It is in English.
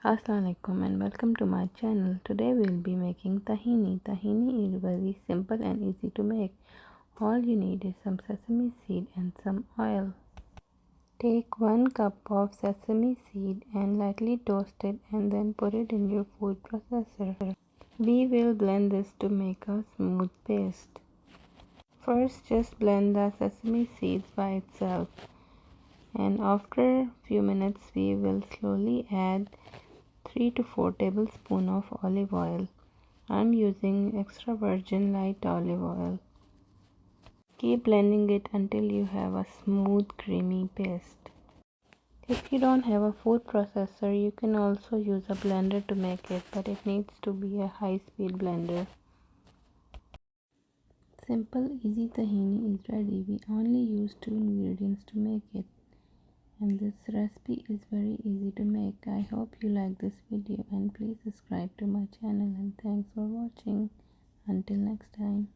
Assalamualaikum and welcome to my channel. Today we will be making tahini. Tahini is very simple and easy to make. All you need is some sesame seed and some oil. Take 1 cup of sesame seed and lightly toast it and then put it in your food processor. We will blend this to make a smooth paste. First just blend the sesame seeds by itself, and after a few minutes we will slowly add 3 to 4 tablespoons of olive oil. I'm using extra virgin light olive oil. Keep blending it until you have a smooth creamy paste. If you don't have a food processor, you can also use a blender to make it, but it needs to be a high-speed blender. Simple easy tahini is ready. We only use 2 ingredients to make it. And this recipe is very easy to make. I hope you like this video and please subscribe to my channel, and thanks for watching. Until next time.